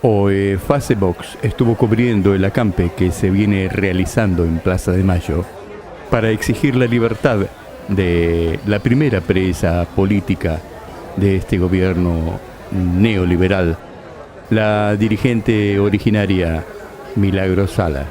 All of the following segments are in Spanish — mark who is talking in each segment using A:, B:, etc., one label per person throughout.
A: Hoy Facebook estuvo cubriendo el acampe que se viene realizando en Plaza de Mayo para exigir la libertad de la primera presa política de este gobierno neoliberal, la dirigente originaria Milagros Sala.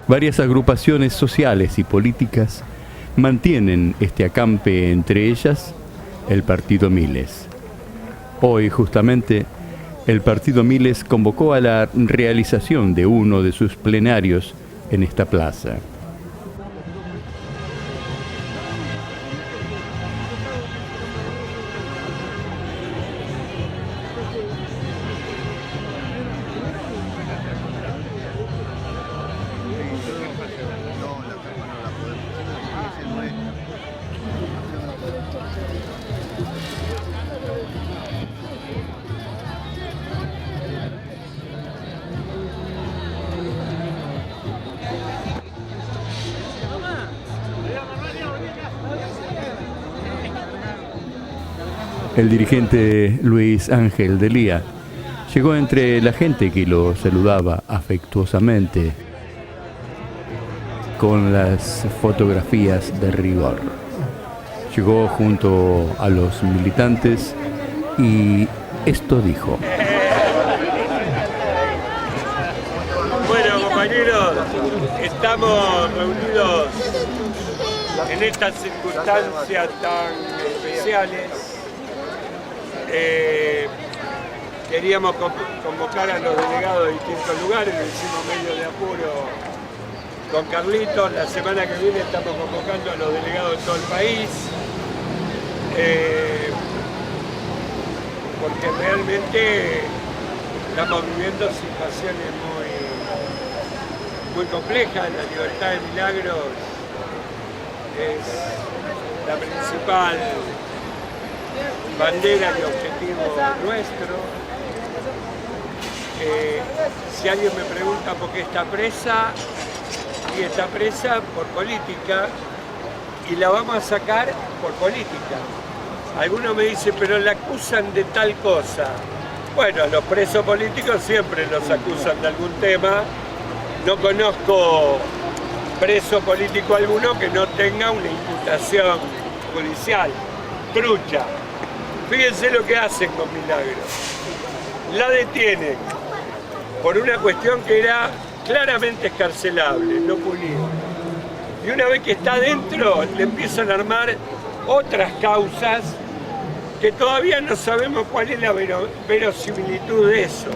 A: Varias agrupaciones sociales y políticas mantienen este acampe, entre ellas el Partido Miles. Hoy, justamente, el Partido Miles convocó a la realización de uno de sus plenarios en esta plaza. El dirigente Luis Ángel Delía llegó entre la gente que lo saludaba afectuosamente con las fotografías de rigor. Llegó junto a los militantes y esto dijo.
B: Bueno, compañeros, estamos reunidos en estas circunstancias tan especiales. Queríamos convocar a los delegados de distintos lugares, lo hicimos medio de apuro con Carlitos. La semana que viene estamos convocando a los delegados de todo el país, porque realmente estamos viviendo situaciones muy complejas. La libertad de Milagros es la principal bandera y objetivo nuestro. Si alguien me pregunta por qué está presa, y está presa por política, y la vamos a sacar por política. Algunos me dicen, pero la acusan de tal cosa. Bueno, los presos políticos siempre los acusan de algún tema. No conozco preso político alguno que no tenga una imputación judicial. Trucha. Fíjense lo que hacen con Milagros. La detienen por una cuestión que era claramente escarcelable, no punible. Y una vez que está dentro, le empiezan a armar otras causas que todavía no sabemos cuál es la verosimilitud de eso.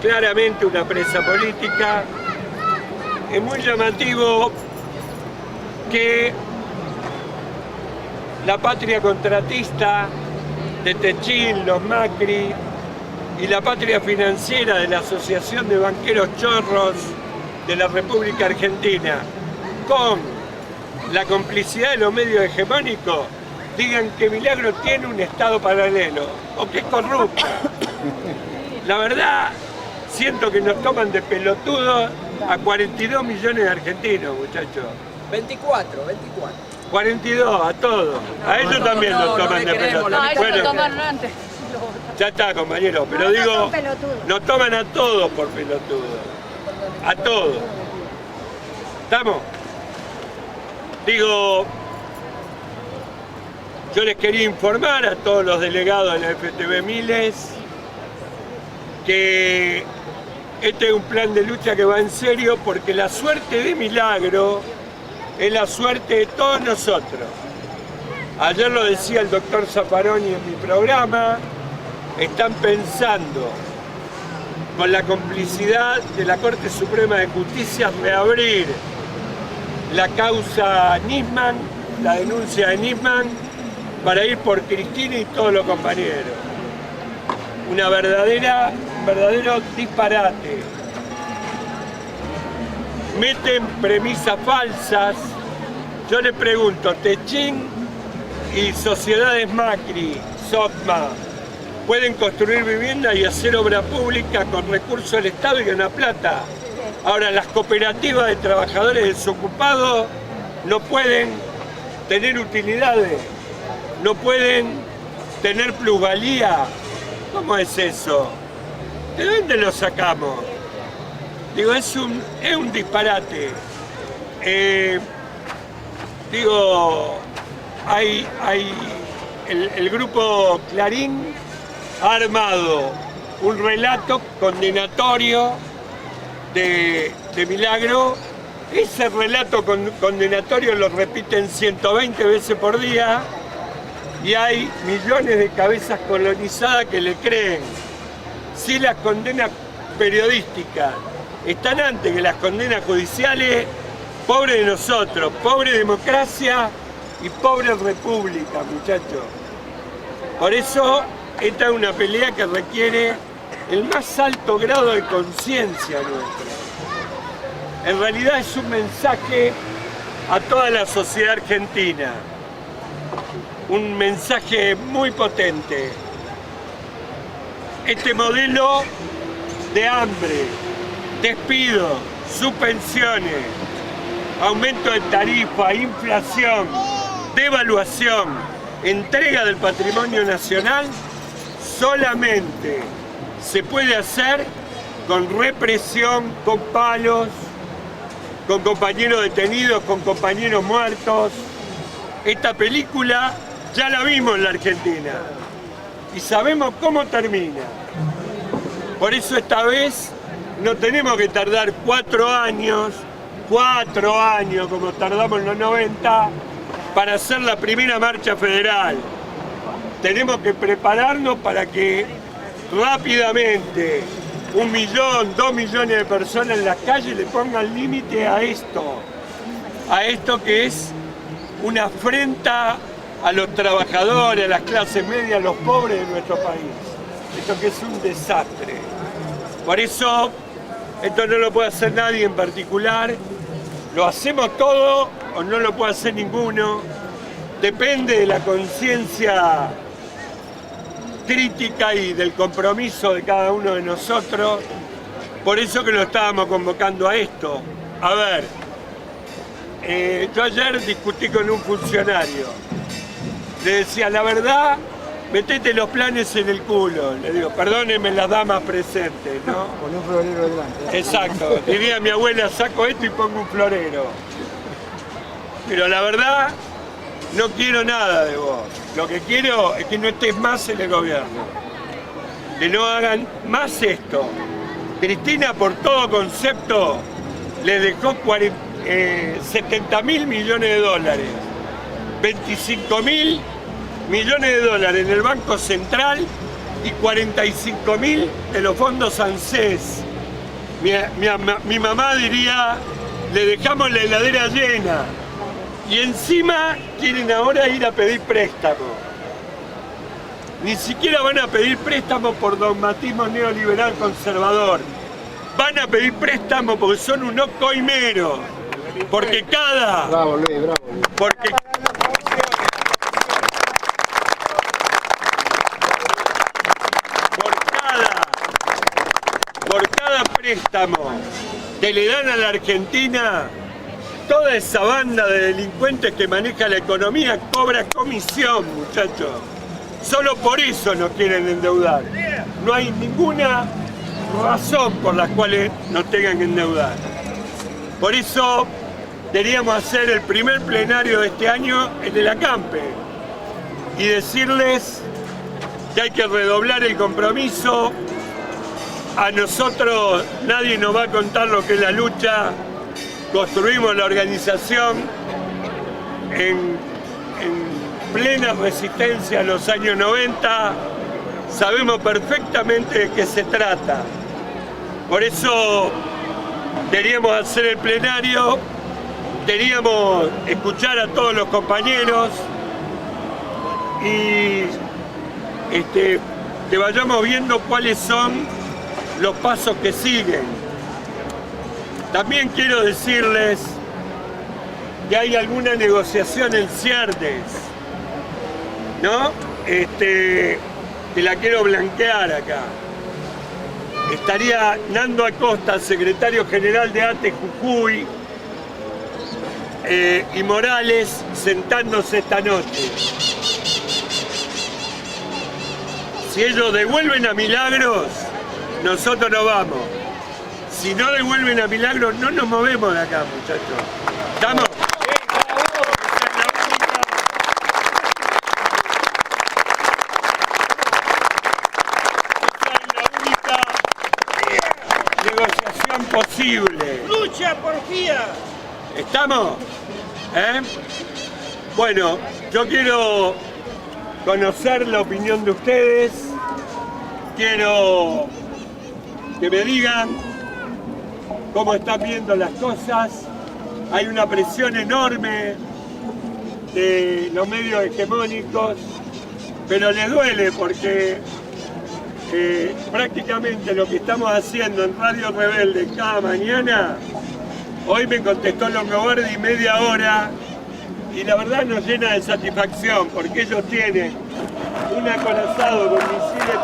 B: Claramente una presa política. Es muy llamativo que la patria contratista de Techín, los Macri, y la patria financiera de la Asociación de Banqueros Chorros de la República Argentina, con la complicidad de los medios hegemónicos, digan que Milagros tiene un estado paralelo o que es corrupto. La verdad, siento que nos toman de pelotudos a 42 millones de argentinos, muchachos.
C: 24.
B: 42, a todos. A ellos también los toman de pelotudos.
D: No, ellos lo tomaron antes.
B: Ya está, compañero, pero digo, nos toman a todos por pelotudos. A todos. ¿Estamos? Digo, yo les quería informar a todos los delegados de la FTB Miles que este es un plan de lucha que va en serio, porque la suerte de Milagro es la suerte de todos nosotros. Ayer lo decía el doctor Zaffaroni en mi programa, están pensando con la complicidad de la Corte Suprema de Justicia reabrir la causa Nisman, la denuncia de Nisman, para ir por Cristina y todos los compañeros. Un verdadero disparate. Meten premisas falsas. Yo le pregunto, Techín y Sociedades Macri, SOCMA, pueden construir vivienda y hacer obra pública con recursos del Estado y ganar plata. Ahora, las cooperativas de trabajadores desocupados no pueden tener utilidades, no pueden tener plusvalía. ¿Cómo es eso? ¿De dónde lo sacamos? Digo, es un disparate. El grupo Clarín ha armado un relato condenatorio de Milagro. Ese relato condenatorio lo repiten 120 veces por día y hay millones de cabezas colonizadas que le creen. Si las condenas periodísticas están antes que las condenas judiciales, pobre de nosotros, pobre democracia y pobre república, muchachos. Por eso esta es una pelea que requiere el más alto grado de conciencia nuestra. En realidad es un mensaje a toda la sociedad argentina, un mensaje muy potente. Este modelo de hambre, despido, suspensiones, aumento de tarifa, inflación, devaluación, entrega del patrimonio nacional, solamente se puede hacer con represión, con palos, con compañeros detenidos, con compañeros muertos. Esta película ya la vimos en la Argentina y sabemos cómo termina. Por eso esta vez no tenemos que tardar 4 años como tardamos en los 90 para hacer la primera marcha federal. Tenemos que prepararnos para que rápidamente 1 millón, 2 millones de personas en las calles le pongan límite a esto que es una afrenta a los trabajadores, a las clases medias, a los pobres de nuestro país. Esto que es un desastre. Por eso, esto no lo puede hacer nadie en particular. Lo hacemos todo o no lo puede hacer ninguno. Depende de la conciencia crítica y del compromiso de cada uno de nosotros. Por eso que lo estábamos convocando a esto. A ver, yo ayer discutí con un funcionario. Le decía, la verdad, metete los planes en el culo. Le digo, perdónenme las damas presentes, ¿no?
C: Con un florero delante.
B: Exacto. Diría mi abuela, saco esto y pongo un florero. Pero la verdad, no quiero nada de vos. Lo que quiero es que no estés más en el gobierno. Que no hagan más esto. Cristina, por todo concepto, le dejó 70.000 millones de dólares. 25.000 millones de dólares en el Banco Central y 45.000 de los fondos ANSES. Mi mamá diría, le dejamos la heladera llena. Y encima quieren ahora ir a pedir préstamo. Ni siquiera van a pedir préstamo por dogmatismo neoliberal conservador. Van a pedir préstamo porque son unos coimeros. Porque cada...
C: Bravo, Luis, bravo.
B: Porque por cada préstamo que le dan a la Argentina, toda esa banda de delincuentes que maneja la economía cobra comisión, muchachos. Solo por eso nos quieren endeudar. No hay ninguna razón por la cual nos tengan que endeudar. Por eso deberíamos hacer el primer plenario de este año en el acampe y decirles que hay que redoblar el compromiso. A nosotros nadie nos va a contar lo que es la lucha. Construimos la organización en plena resistencia a los años 90. Sabemos perfectamente de qué se trata. Por eso deberíamos hacer el plenario, deberíamos escuchar a todos los compañeros y que vayamos viendo cuáles son los pasos que siguen. También quiero decirles que hay alguna negociación en ciernes, ¿no? Que que la quiero blanquear acá. Estaría Nando Acosta, secretario general de ATE Jujuy, y Morales sentándose esta noche. Si ellos devuelven a Milagros, nosotros nos vamos. Si no devuelven a Milagros, no nos movemos de acá, muchachos. ¿Estamos? Esa es la única negociación posible.
D: ¡Lucha, porfía!
B: ¿Estamos? Bueno, yo quiero conocer la opinión de ustedes. Quiero que me digan cómo están viendo las cosas. Hay una presión enorme de los medios hegemónicos, pero les duele porque prácticamente lo que estamos haciendo en Radio Rebelde cada mañana, hoy me contestó Longobardi media hora y la verdad nos llena de satisfacción porque ellos tienen un acorazado con misiles.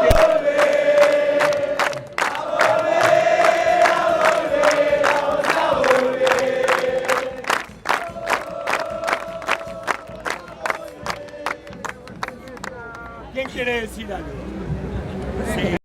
B: ¿Quién quiere decir algo? Sí.